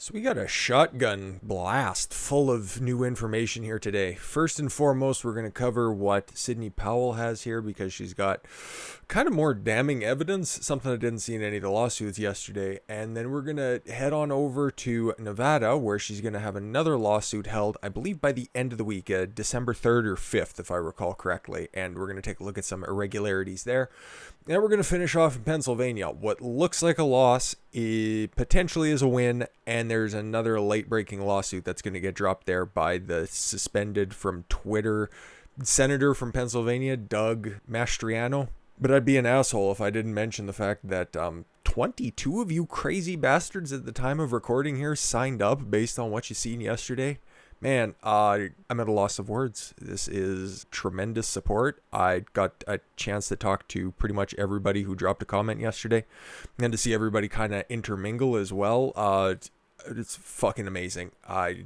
So we got a shotgun blast full of new information here today. First and foremost, we're going to cover what Sidney Powell has here because she's got kind of more damning evidence, something I didn't see in any of the lawsuits yesterday. And then we're going to head on over to Nevada where she's going to have another lawsuit held, I believe by the end of the week, December 3rd or 5th, if I recall correctly. And we're going to take a look at some irregularities there. And we're going to finish off in Pennsylvania. What looks like a loss potentially is a win, and there's another late-breaking lawsuit that's going to get dropped there by the suspended from Twitter senator from Pennsylvania, Doug Mastriano. But I'd be an asshole if I didn't mention the fact that 22 of you crazy bastards at the time of recording here signed up based on what you seen yesterday. Man, I'm at a loss of words. This is tremendous support. I got a chance to talk to pretty much everybody who dropped a comment yesterday and to see everybody kind of intermingle as well. It's fucking amazing. I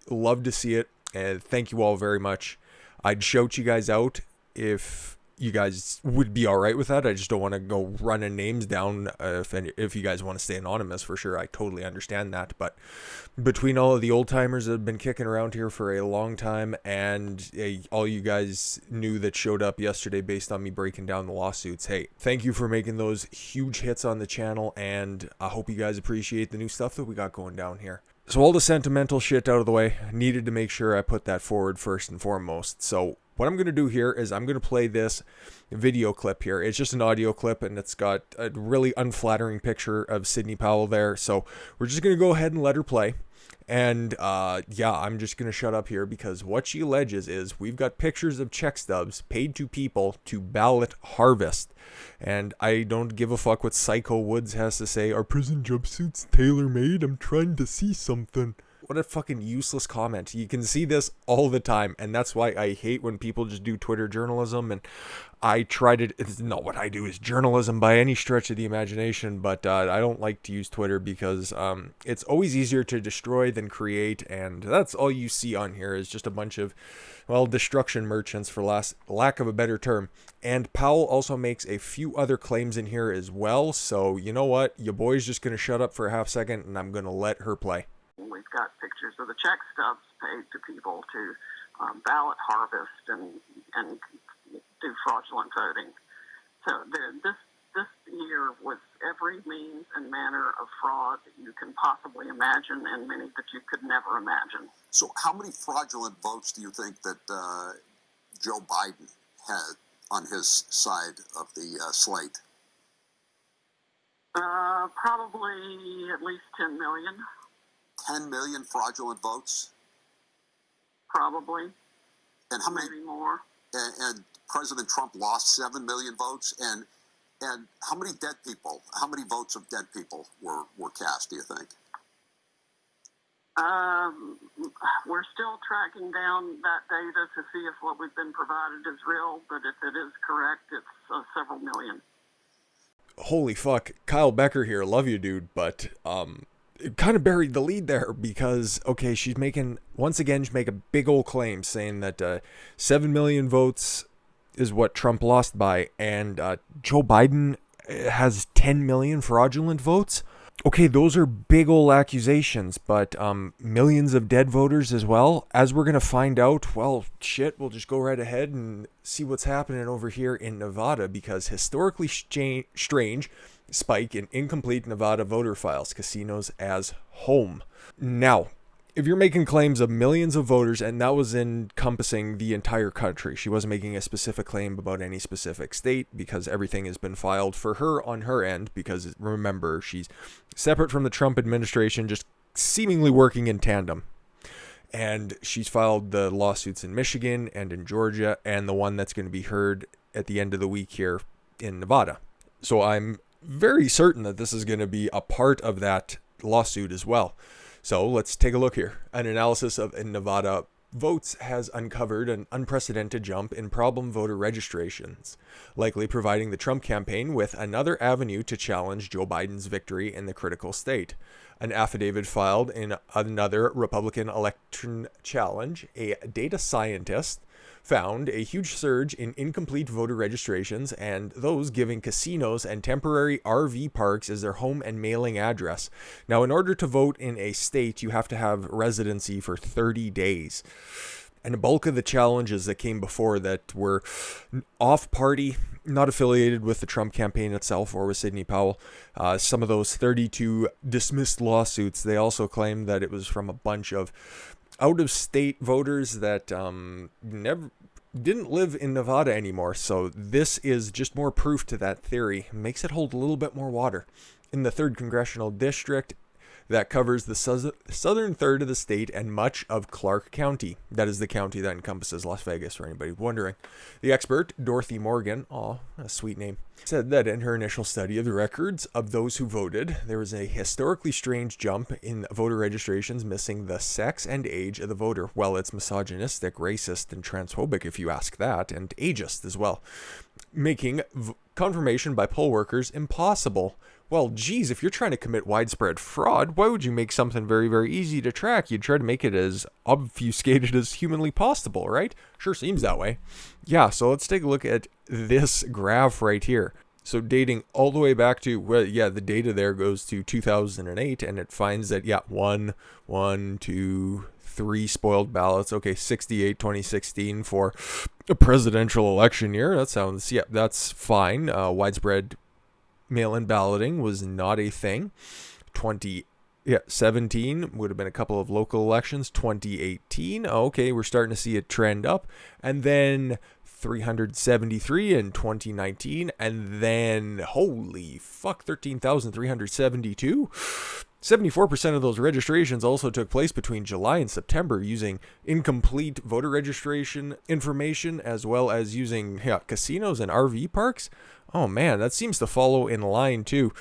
love to see it, and thank you all very much. I'd shout you guys out if you guys would be all right with that. I just don't want to go running names down if you guys want to stay anonymous, for sure. I totally understand that. But between all of the old timers that have been kicking around here for a long time and all you guys new that showed up yesterday based on me breaking down the lawsuits, hey, thank you for making those huge hits on the channel, and I hope you guys appreciate the new stuff that we got going down here. So all the sentimental shit out of the way, needed to make sure I put that forward first and foremost. So what I'm going to do here is I'm going to play this video clip here. It's just an audio clip, and it's got a really unflattering picture of Sidney Powell there. So we're just going to go ahead and let her play. And yeah, I'm just going to shut up here because what she alleges is we've got pictures of check stubs paid to people to ballot harvest. And I don't give a fuck what Psycho Woods has to say. Are prison jumpsuits tailor-made? I'm trying to see something. What a fucking useless comment. You can see this all the time, and that's why I hate when people just do Twitter journalism, and I try to, it's not what I do is journalism by any stretch of the imagination, but I don't like to use Twitter because it's always easier to destroy than create, and that's all you see on here is just a bunch of, well, destruction merchants for lack of a better term. And Powell also makes a few other claims in here as well, so you know what, your boy's just going to shut up for a half second, and I'm going to let her play. We've got pictures of the check stubs paid to people to ballot harvest and do fraudulent voting. So this year was every means and manner of fraud that you can possibly imagine, and many that you could never imagine. So how many fraudulent votes do you think that Joe Biden had on his side of the slate? Probably at least 10 million. 10 million fraudulent votes? Probably. And how many? Maybe more. And President Trump lost 7 million votes. And how many dead people? How many votes of dead people were cast, do you think? We're still tracking down that data to see if what we've been provided is real, but if it is correct, it's several million. Holy fuck. Kyle Becker here. Love you, dude. But, it kind of buried the lead there because, okay, she's making a big old claim saying that 7 million votes is what Trump lost by, and Joe Biden has 10 million fraudulent votes. Okay, those are big old accusations, but millions of dead voters as well. As we're going to find out, well, shit, we'll just go right ahead and see what's happening over here in Nevada, because historically strange spike in incomplete Nevada voter files, casinos as home. Now, if you're making claims of millions of voters, and that was encompassing the entire country, she wasn't making a specific claim about any specific state because everything has been filed for her on her end, because remember, she's separate from the Trump administration, just seemingly working in tandem. And she's filed the lawsuits in Michigan and in Georgia, and the one that's going to be heard at the end of the week here in Nevada. So I'm very certain that this is going to be a part of that lawsuit as well. So let's take a look here. An analysis of Nevada votes has uncovered an unprecedented jump in problem voter registrations, likely providing the Trump campaign with another avenue to challenge Joe Biden's victory in the critical state. An affidavit filed in another Republican election challenge, a data scientist found a huge surge in incomplete voter registrations and those giving casinos and temporary RV parks as their home and mailing address. Now, in order to vote in a state, you have to have residency for 30 days. And a bulk of the challenges that came before that were off-party, not affiliated with the Trump campaign itself or with Sidney Powell. Some of those 32 dismissed lawsuits, they also claimed that it was from a bunch of out-of-state voters that never didn't live in Nevada anymore. So this is just more proof to that theory. It makes it hold a little bit more water. In the 3rd Congressional District, that covers the southern third of the state and much of Clark County. That is the county that encompasses Las Vegas, for anybody wondering. The expert, Dorothy Morgan, a sweet name, said that in her initial study of the records of those who voted, there was a historically strange jump in voter registrations missing the sex and age of the voter. Well, it's misogynistic, racist, and transphobic if you ask that, and ageist as well, making confirmation by poll workers impossible. Well, geez, if you're trying to commit widespread fraud, why would you make something very, very easy to track? You'd try to make it as obfuscated as humanly possible, right? Sure seems that way. Yeah, so let's take a look at this graph right here. So dating all the way back to, well, yeah, the data there goes to 2008, and it finds that, yeah, 1, 2, 3 spoiled ballots. Okay, 68, 2016 for a presidential election year. That sounds, yeah, that's fine. Widespread mail-in balloting was not a thing. 2017 would have been a couple of local elections. 2018, okay, we're starting to see it trend up. And then 373 in 2019. And then, holy fuck, 13,372. 74% of those registrations also took place between July and September using incomplete voter registration information as well as using casinos and RV parks. Oh man, that seems to follow in line too.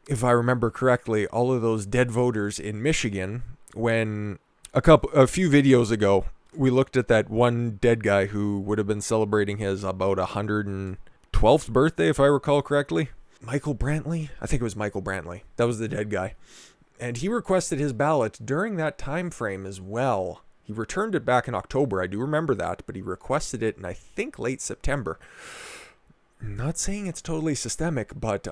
If I remember correctly, all of those dead voters in Michigan, when a few videos ago, we looked at that one dead guy who would have been celebrating his about 112th birthday, if I recall correctly. Michael Brantley? I think it was Michael Brantley. That was the dead guy. And he requested his ballot during that time frame as well. He returned it back in October. I do remember that, but he requested it in, I think, late September. I'm not saying it's totally systemic, but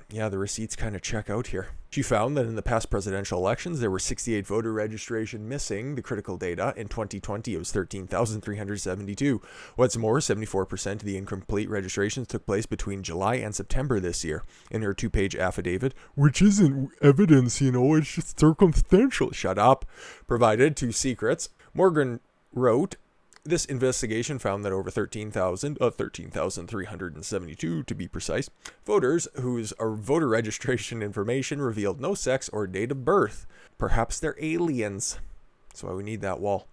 yeah, the receipts kind of check out here. She found that in the past presidential elections, there were 68 voter registration missing the critical data. In 2020, it was 13,372. What's more, 74% of the incomplete registrations took place between July and September this year. In her 2-page affidavit, which isn't evidence, it's just circumstantial, shut up, provided to Secrets, Morgan wrote, this investigation found that over 13,372 to be precise, voters whose voter registration information revealed no sex or date of birth. Perhaps they're aliens. That's why we need that wall.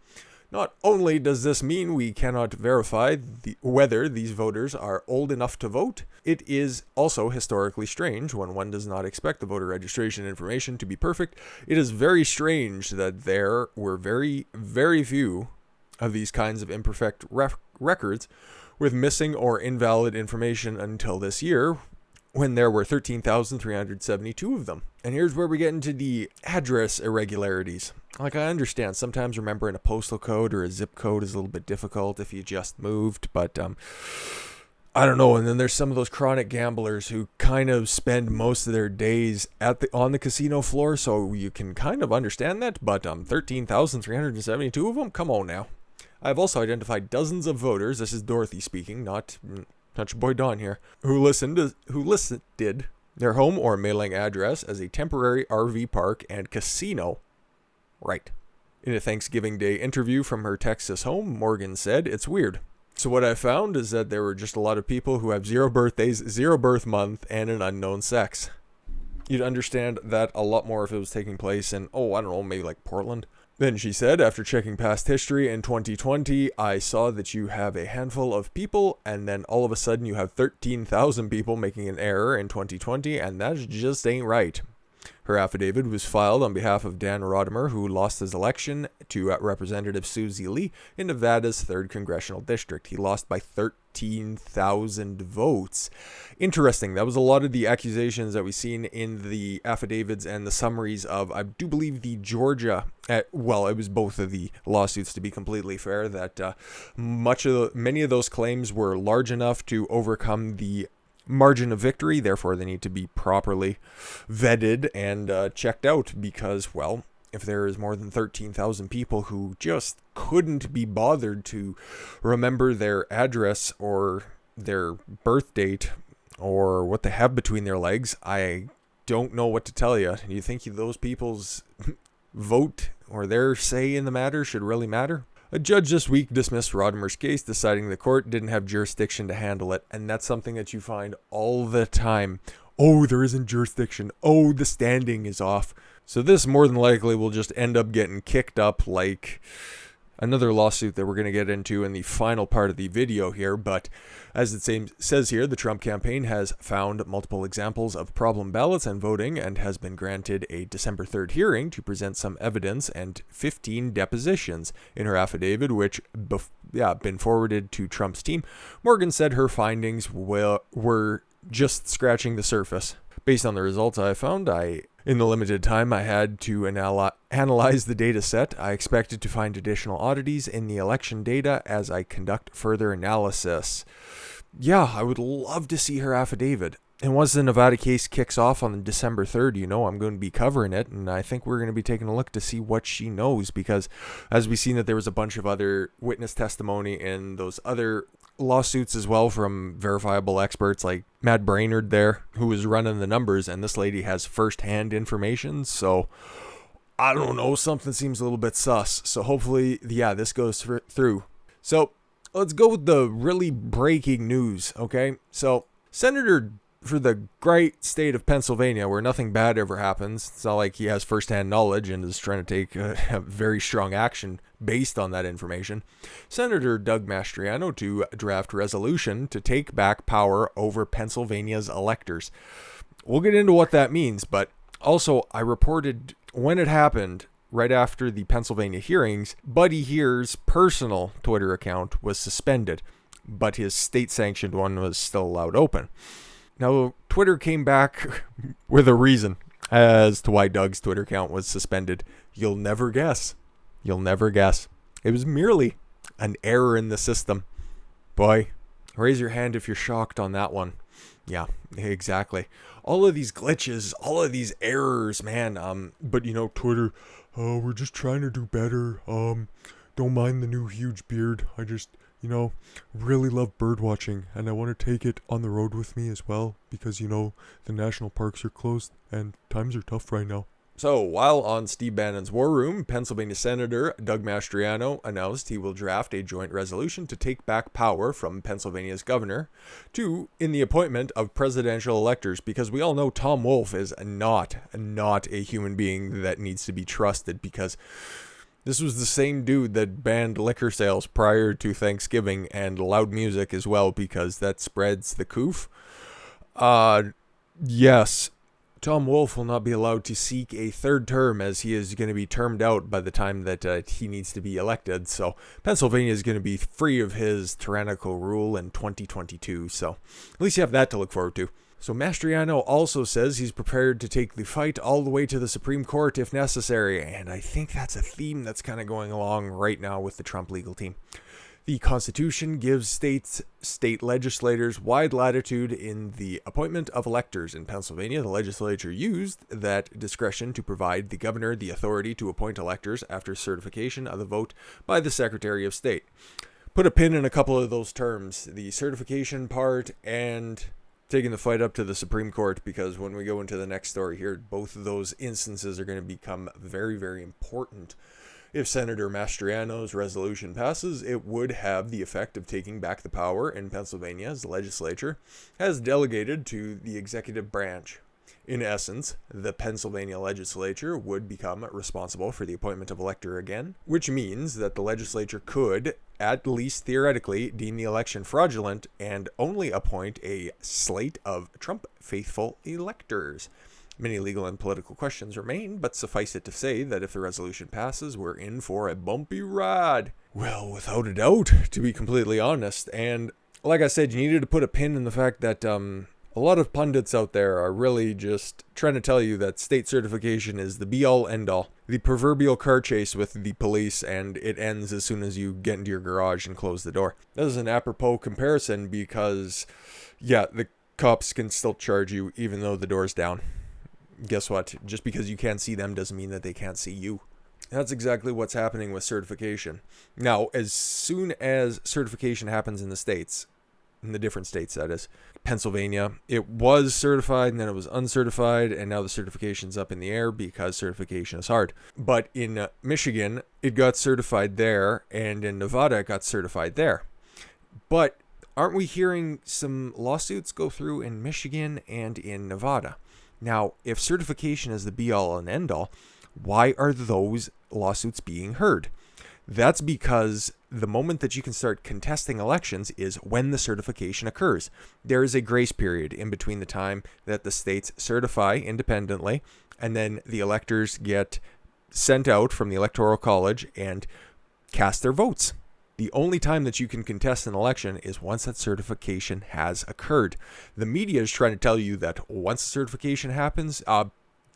Not only does this mean we cannot verify whether these voters are old enough to vote, it is also historically strange when one does not expect the voter registration information to be perfect. It is very strange that there were very, very few of these kinds of imperfect records with missing or invalid information until this year, when there were 13,372 of them. And here's where we get into the address irregularities. Like, I understand sometimes remembering a postal code or a zip code is a little bit difficult if you just moved, but I don't know. And then there's some of those chronic gamblers who kind of spend most of their days on the casino floor, so you can kind of understand that, but 13,372 of them? Come on now. I've also identified dozens of voters, this is Dorothy speaking, not your boy Don here, who listed their home or mailing address as a temporary RV park and casino. Right. In a Thanksgiving Day interview from her Texas home, Morgan said, "It's weird. So what I found is that there were just a lot of people who have 0 birthdays, 0 birth month, and an unknown sex." You'd understand that a lot more if it was taking place in, I don't know, maybe like Portland. Then she said, after checking past history in 2020, I saw that you have a handful of people, and then all of a sudden you have 13,000 people making an error in 2020, and that just ain't right. Her affidavit was filed on behalf of Dan Rodimer, who lost his election to Representative Susie Lee in Nevada's 3rd Congressional District. He lost by 13,000 votes. Interesting. That was a lot of the accusations that we've seen in the affidavits and the summaries of, I do believe, the Georgia, well, it was both of the lawsuits, to be completely fair, that many of those claims were large enough to overcome the margin of victory. Therefore, they need to be properly vetted and checked out because, well, if there is more than 13,000 people who just couldn't be bothered to remember their address or their birth date or what they have between their legs, I don't know what to tell you. Do you think those people's vote or their say in the matter should really matter? A judge this week dismissed Rodimer's case, deciding the court didn't have jurisdiction to handle it, and that's something that you find all the time. Oh, there isn't jurisdiction. Oh, the standing is off. So this more than likely will just end up getting kicked up like another lawsuit that we're going to get into in the final part of the video here. But as it says here, the Trump campaign has found multiple examples of problem ballots and voting and has been granted a December 3rd hearing to present some evidence and 15 depositions. In her affidavit, which been forwarded to Trump's team, Morgan said her findings were just scratching the surface. Based on the results I found, in the limited time I had to analyze the data set, I expected to find additional oddities in the election data as I conduct further analysis. Yeah, I would love to see her affidavit. And once the Nevada case kicks off on December 3rd, I'm going to be covering it, and I think we're going to be taking a look to see what she knows, because as we've seen that there was a bunch of other witness testimony in those other lawsuits as well from verifiable experts like Matt Brainerd there, who was running the numbers, and this lady has first-hand information, so I don't know, something seems a little bit sus. So hopefully, this goes through. So let's go with the really breaking news, okay? So Senator for the great state of Pennsylvania, where nothing bad ever happens, it's not like he has first-hand knowledge and is trying to take a very strong action based on that information, Senator Doug Mastriano to draft resolution to take back power over Pennsylvania's electors. We'll get into what that means, but also I reported when it happened, right after the Pennsylvania hearings, Buddy Here's personal Twitter account was suspended, but his state-sanctioned one was still allowed open. Now, Twitter came back with a reason as to why Doug's Twitter account was suspended. You'll never guess. You'll never guess. It was merely an error in the system. Boy, raise your hand if you're shocked on that one. Yeah, exactly. All of these glitches, all of these errors, man. But Twitter, we're just trying to do better. Don't mind the new huge beard. I just, really love bird watching, and I want to take it on the road with me as well, because, the national parks are closed and times are tough right now. So, while on Steve Bannon's War Room, Pennsylvania Senator Doug Mastriano announced he will draft a joint resolution to take back power from Pennsylvania's governor in the appointment of presidential electors, because we all know Tom Wolf is not a human being that needs to be trusted, because this was the same dude that banned liquor sales prior to Thanksgiving and loud music as well, because that spreads the coof. Yes, Tom Wolf will not be allowed to seek a third term, as he is going to be termed out by the time that he needs to be elected. So Pennsylvania is going to be free of his tyrannical rule in 2022. So at least you have that to look forward to. So Mastriano also says he's prepared to take the fight all the way to the Supreme Court if necessary, and I think that's a theme that's kind of going along right now with the Trump legal team. The Constitution gives state legislators wide latitude in the appointment of electors. In Pennsylvania, the legislature used that discretion to provide the governor the authority to appoint electors after certification of the vote by the Secretary of State. Put a pin in a couple of those terms, the certification part and taking the fight up to the Supreme Court, because when we go into the next story here, both of those instances are going to become very, very important. If Senator Mastriano's resolution passes, it would have the effect of taking back the power in Pennsylvania's legislature has delegated to the executive branch. In essence, the Pennsylvania legislature would become responsible for the appointment of elector again, which means that the legislature could, at least theoretically, deem the election fraudulent and only appoint a slate of Trump faithful electors. Many legal and political questions remain, but suffice it to say that if the resolution passes, we're in for a bumpy ride. Well, without a doubt, to be completely honest. And like I said, you needed to put a pin in the fact that a lot of pundits out there are really just trying to tell you that state certification is the be-all, end-all. The proverbial car chase with the police, and it ends as soon as you get into your garage and close the door. This is an apropos comparison because, yeah, the cops can still charge you even though the door's down. Guess what? Just because you can't see them doesn't mean that they can't see you. That's exactly what's happening with certification. Now, as soon as certification happens in the states, in the different states that is, Pennsylvania, it was certified and then it was uncertified, and now the certification's up in the air because certification is hard. But in Michigan, it got certified there, and in Nevada, it got certified there. But aren't we hearing some lawsuits go through in Michigan and in Nevada? Now, if certification is the be-all and end-all, why are those lawsuits being heard? That's because the moment that you can start contesting elections is when the certification occurs. There is a grace period in between the time that the states certify independently and then the electors get sent out from the Electoral College and cast their votes. The only time that you can contest an election is once that certification has occurred. The media is trying to tell you that once the certification happens,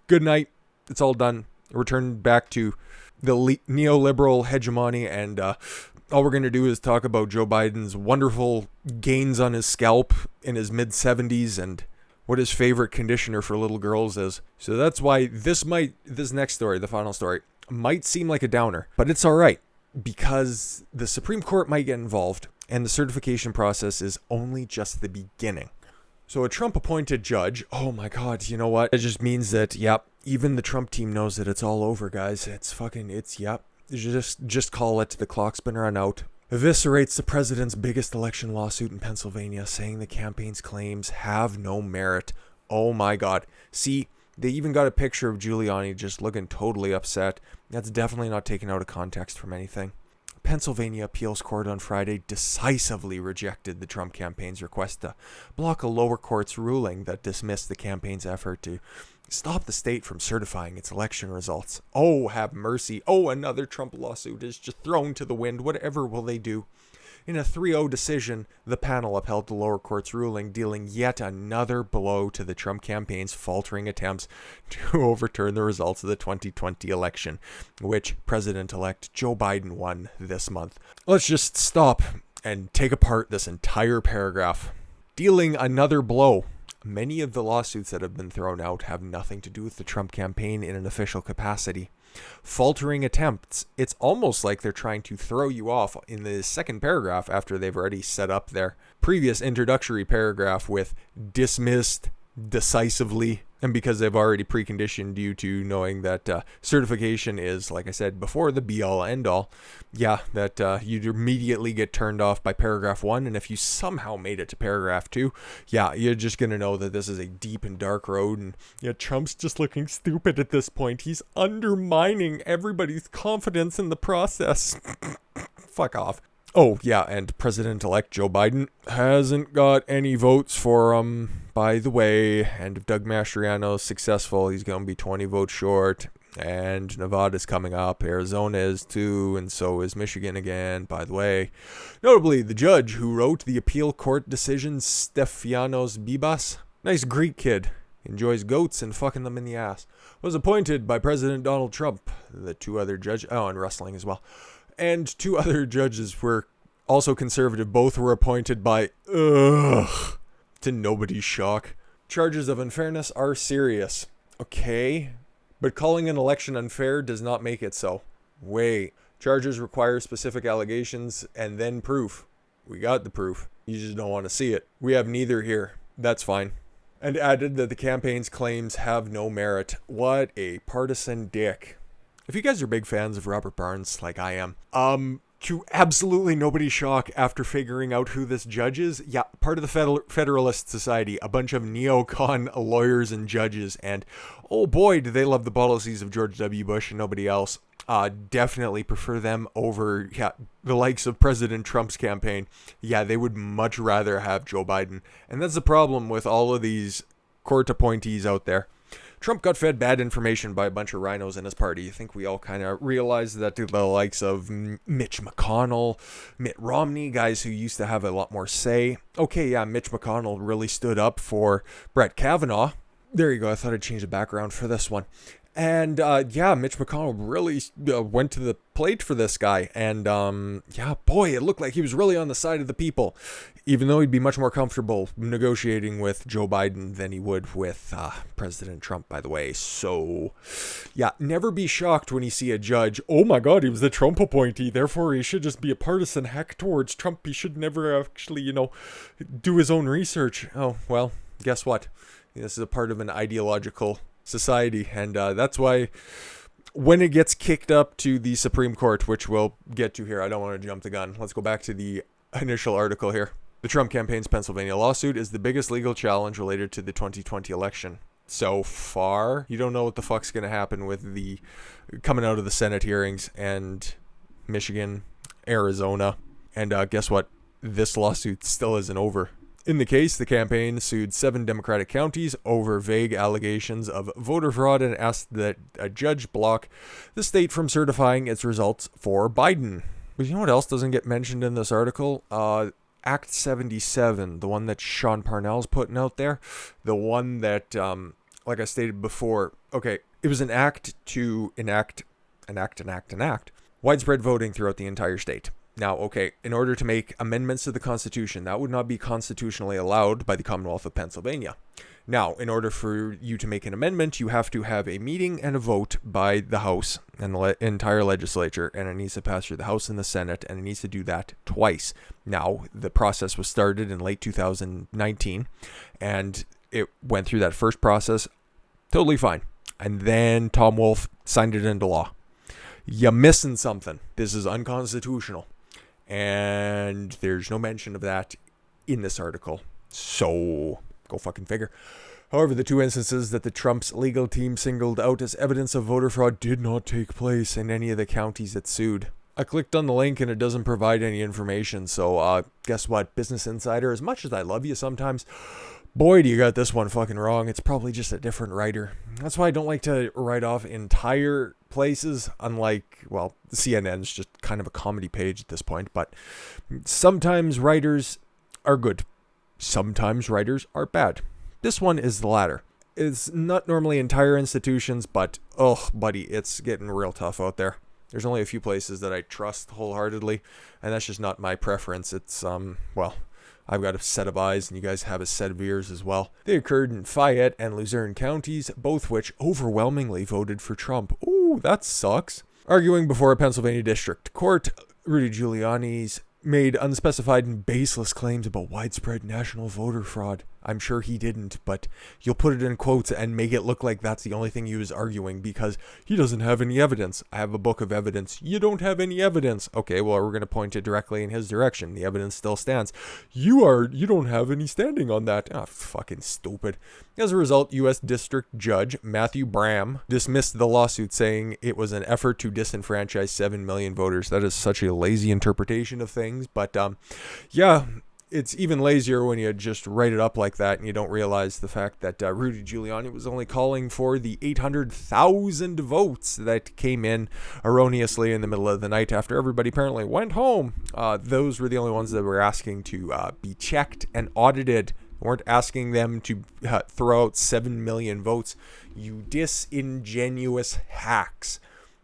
good night, it's all done. Return back to the neoliberal hegemony, and all we're going to do is talk about Joe Biden's wonderful gains on his scalp in his mid-70s and what his favorite conditioner for little girls is. So that's why this next story, the final story, might seem like a downer, but it's all right because the Supreme Court might get involved and the certification process is only just the beginning. So a Trump-appointed judge, oh my God, you know what? It just means that, yep, even the Trump team knows that it's all over, guys. Just call it. The clock's been run out. Eviscerates the president's biggest election lawsuit in Pennsylvania, saying the campaign's claims have no merit. Oh my God. See, they even got a picture of Giuliani just looking totally upset. That's definitely not taken out of context from anything. Pennsylvania appeals court on Friday decisively rejected the Trump campaign's request to block a lower court's ruling that dismissed the campaign's effort to stop the state from certifying its election results. Oh, have mercy. Oh, another Trump lawsuit is just thrown to the wind. Whatever will they do? In a 3-0 decision, the panel upheld the lower court's ruling, dealing yet another blow to the Trump campaign's faltering attempts to overturn the results of the 2020 election, which President-elect Joe Biden won this month. Let's just stop and take apart this entire paragraph. Dealing another blow. Many of the lawsuits that have been thrown out have nothing to do with the Trump campaign in an official capacity. Faltering attempts. It's almost like they're trying to throw you off in the second paragraph after they've already set up their previous introductory paragraph with dismissed decisively, and because they've already preconditioned you to knowing that certification is, like I said before, the be-all end-all, that you'd immediately get turned off by paragraph 1, and if you somehow made it to paragraph 2, you're just going to know that this is a deep and dark road, and Trump's just looking stupid at this point. He's undermining everybody's confidence in the process. Fuck off. Oh, yeah, and President-elect Joe Biden hasn't got any votes for by the way, and if Doug Mastriano is successful, he's going to be 20 votes short, and Nevada's coming up, Arizona is too, and so is Michigan again, by the way. Notably, the judge who wrote the appeal court decision, Stefanos Bibas, nice Greek kid, enjoys goats and fucking them in the ass, was appointed by President Donald Trump. The two other judges, and wrestling as well. And 2 other judges were also conservative. Both were appointed by, to nobody's shock. Charges of unfairness are serious. Okay. But calling an election unfair does not make it so. Wait. Charges require specific allegations and then proof. We got the proof. You just don't want to see it. We have neither here. That's fine. And added that the campaign's claims have no merit. What a partisan dick. If you guys are big fans of Robert Barnes, like I am, to absolutely nobody's shock after figuring out who this judge is, part of the Federalist Society, a bunch of neocon lawyers and judges, and oh boy, do they love the policies of George W. Bush and nobody else. Definitely prefer them over the likes of President Trump's campaign. They would much rather have Joe Biden. And that's the problem with all of these court appointees out there. Trump got fed bad information by a bunch of rhinos in his party. I think we all kind of realized that the likes of Mitch McConnell, Mitt Romney, guys who used to have a lot more say. Okay, yeah, Mitch McConnell really stood up for Brett Kavanaugh. There you go. I thought I'd change the background for this one. And, yeah, Mitch McConnell really went to the plate for this guy. And, yeah, boy, it looked like he was really on the side of the people. Even though he'd be much more comfortable negotiating with Joe Biden than he would with President Trump, by the way. So, yeah, never be shocked when you see a judge, oh my God, he was the Trump appointee, therefore he should just be a partisan hack towards Trump. He should never actually, do his own research. Oh, well, guess what? This is a part of an ideological society, and that's why when it gets kicked up to the Supreme Court, which we'll get to here, I don't want to jump the gun. Let's go back to the initial article here. The Trump campaign's Pennsylvania lawsuit is the biggest legal challenge related to the 2020 election. So far, you don't know what the fuck's going to happen with the coming out of the Senate hearings and Michigan, Arizona. And guess what? This lawsuit still isn't over. In the case, the campaign sued 7 Democratic counties over vague allegations of voter fraud and asked that a judge block the state from certifying its results for Biden. But you know what else doesn't get mentioned in this article? Act 77, the one that Sean Parnell's putting out there. The one that, like I stated before, okay, it was an act to enact widespread voting throughout the entire state. Now, okay, in order to make amendments to the Constitution, that would not be constitutionally allowed by the Commonwealth of Pennsylvania. Now, in order for you to make an amendment, you have to have a meeting and a vote by the House and the entire legislature, and it needs to pass through the House and the Senate, and it needs to do that twice. Now, the process was started in late 2019, and it went through that first process totally fine. And then Tom Wolf signed it into law. You're missing something. This is unconstitutional. And there's no mention of that in this article. So, go fucking figure. However, the 2 instances that the Trump's legal team singled out as evidence of voter fraud did not take place in any of the counties that sued. I clicked on the link and it doesn't provide any information. So, guess what? Business Insider, as much as I love you sometimes, boy, do you got this one fucking wrong. It's probably just a different writer. That's why I don't like to write off entire places, unlike, well, CNN's just kind of a comedy page at this point. But sometimes writers are good. Sometimes writers are bad. This one is the latter. It's not normally entire institutions, but, oh, buddy, it's getting real tough out there. There's only a few places that I trust wholeheartedly, and that's just not my preference. It's, well, I've got a set of eyes, and you guys have a set of ears as well. They occurred in Fayette and Luzerne counties, both which overwhelmingly voted for Trump. Ooh, that sucks. Arguing before a Pennsylvania district court, Rudy Giuliani's made unspecified and baseless claims about widespread national voter fraud. I'm sure he didn't, but you'll put it in quotes and make it look like that's the only thing he was arguing because he doesn't have any evidence. I have a book of evidence. You don't have any evidence. Okay, well, we're going to point it directly in his direction. The evidence still stands. You don't have any standing on that. Ah, fucking stupid. As a result, U.S. District Judge Matthew Bram dismissed the lawsuit, saying it was an effort to disenfranchise 7 million voters. That is such a lazy interpretation of things, but yeah, it's even lazier when you just write it up like that and you don't realize the fact that Rudy Giuliani was only calling for the 800,000 votes that came in erroneously in the middle of the night after everybody apparently went home. Those were the only ones that were asking to be checked and audited. We weren't asking them to throw out 7 million votes. You disingenuous hacks.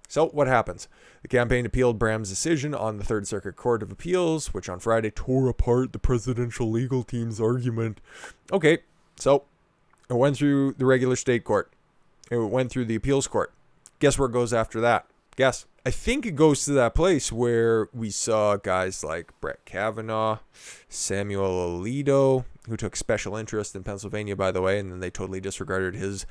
So what happens? The campaign appealed Bram's decision on the Third Circuit Court of Appeals, which on Friday tore apart the presidential legal team's argument. Okay, so it went through the regular state court. It went through the appeals court. Guess where it goes after that? Guess. I think it goes to that place where we saw guys like Brett Kavanaugh, Samuel Alito, who took special interest in Pennsylvania, by the way, and then they totally disregarded his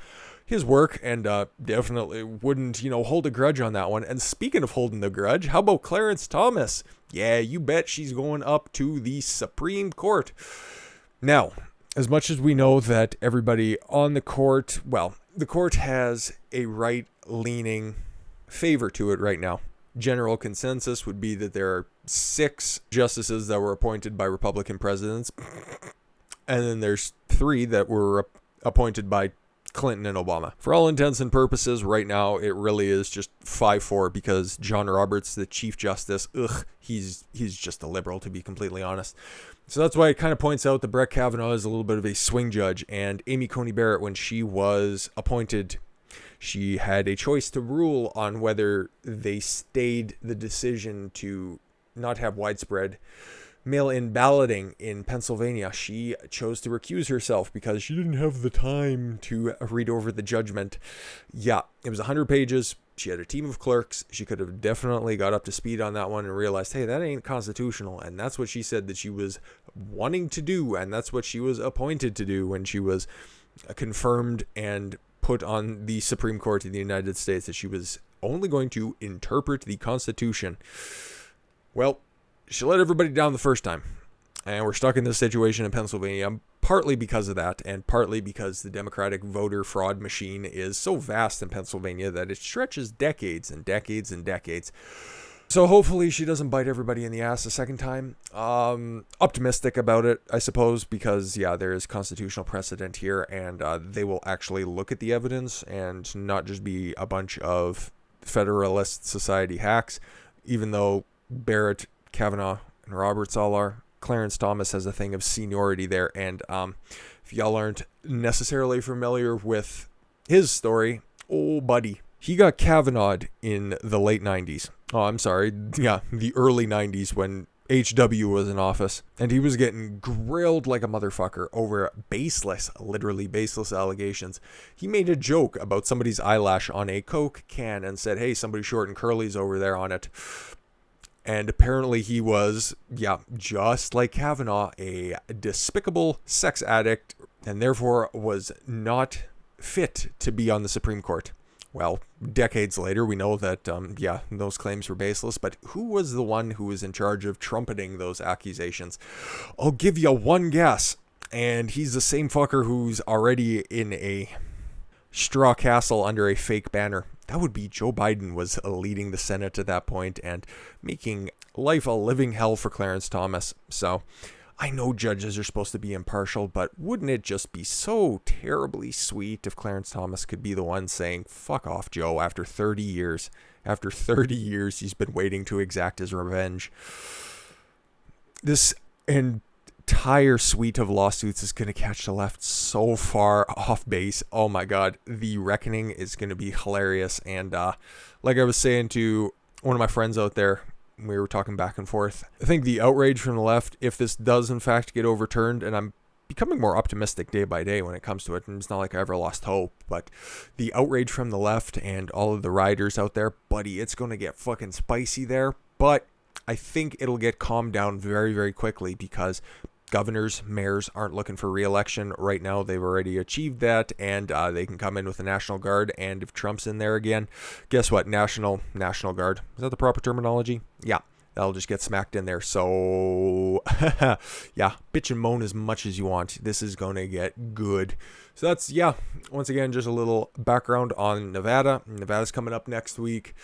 work and definitely wouldn't, hold a grudge on that one. And speaking of holding the grudge, how about Clarence Thomas? Yeah, you bet she's going up to the Supreme Court. Now, as much as we know that everybody on the court, well, the court has a right-leaning favor to it right now. General consensus would be that there are 6 justices that were appointed by Republican presidents, and then there's 3 that were appointed by Clinton and Obama. For all intents and purposes, right now, it really is just 5-4 because John Roberts, the Chief Justice, he's just a liberal, to be completely honest. So that's why it kind of points out that Brett Kavanaugh is a little bit of a swing judge. And Amy Coney Barrett, when she was appointed, she had a choice to rule on whether they stayed the decision to not have widespread mail-in balloting in Pennsylvania. She chose to recuse herself because she didn't have the time to read over the judgment. Yeah, it was 100 pages. She had a team of clerks. She could have definitely got up to speed on that one and realized, hey, that ain't constitutional. And that's what she said that she was wanting to do. And that's what she was appointed to do when she was confirmed and put on the Supreme Court of the United States, that she was only going to interpret the Constitution. Well, she let everybody down the first time, and we're stuck in this situation in Pennsylvania, partly because of that, and partly because the Democratic voter fraud machine is so vast in Pennsylvania that it stretches decades and decades and decades. So hopefully she doesn't bite everybody in the ass a second time. Optimistic about it, I suppose, because, yeah, there is constitutional precedent here, and they will actually look at the evidence and not just be a bunch of Federalist Society hacks, even though Barrett, Kavanaugh, and Roberts all are. Clarence Thomas has a thing of seniority there, and if y'all aren't necessarily familiar with his story, oh buddy, he got Kavanaugh'd in the late 90s. Oh, I'm sorry, yeah, the early 90s when HW was in office, and he was getting grilled like a motherfucker over baseless, literally baseless allegations. He made a joke about somebody's eyelash on a Coke can and said, hey, somebody short and curly's over there on it. And apparently he was, yeah, just like Kavanaugh, a despicable sex addict, and therefore was not fit to be on the Supreme Court. Well, decades later, we know that, yeah, those claims were baseless, but who was the one who was in charge of trumpeting those accusations? I'll give you one guess, and he's the same fucker who's already in a straw castle under a fake banner. That would be Joe Biden was leading the Senate at that point and making life a living hell for Clarence Thomas. So I know judges are supposed to be impartial, but wouldn't it just be so terribly sweet if Clarence Thomas could be the one saying, fuck off, Joe, after 30 years. After 30 years, he's been waiting to exact his revenge. This entire suite of lawsuits is going to catch the left so far off base. Oh my God, the reckoning is going to be hilarious. And like I was saying to one of my friends out there, we were talking back and forth, I think the outrage from the left, if this does in fact get overturned, and I'm becoming more optimistic day by day when it comes to it, and it's not like I ever lost hope, but the outrage from the left and all of the rioters out there, buddy, it's going to get fucking spicy there. But I think it'll get calmed down very, very quickly because governors, mayors aren't looking for re-election right now. They've already achieved that, and they can come in with the National Guard. And if Trump's in there again, guess what? National Guard. Is that the proper terminology? Yeah, that'll just get smacked in there. So, yeah, bitch and moan as much as you want. This is going to get good. So that's, yeah, once again, just a little background on Nevada. Nevada's coming up next week.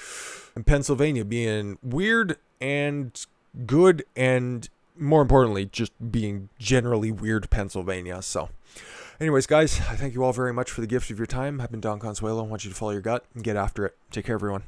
And Pennsylvania being weird and good, and more importantly, just being generally weird Pennsylvania. So anyways, guys, I thank you all very much for the gift of your time. I've been Don Consuelo. I want you to follow your gut and get after it. Take care, everyone.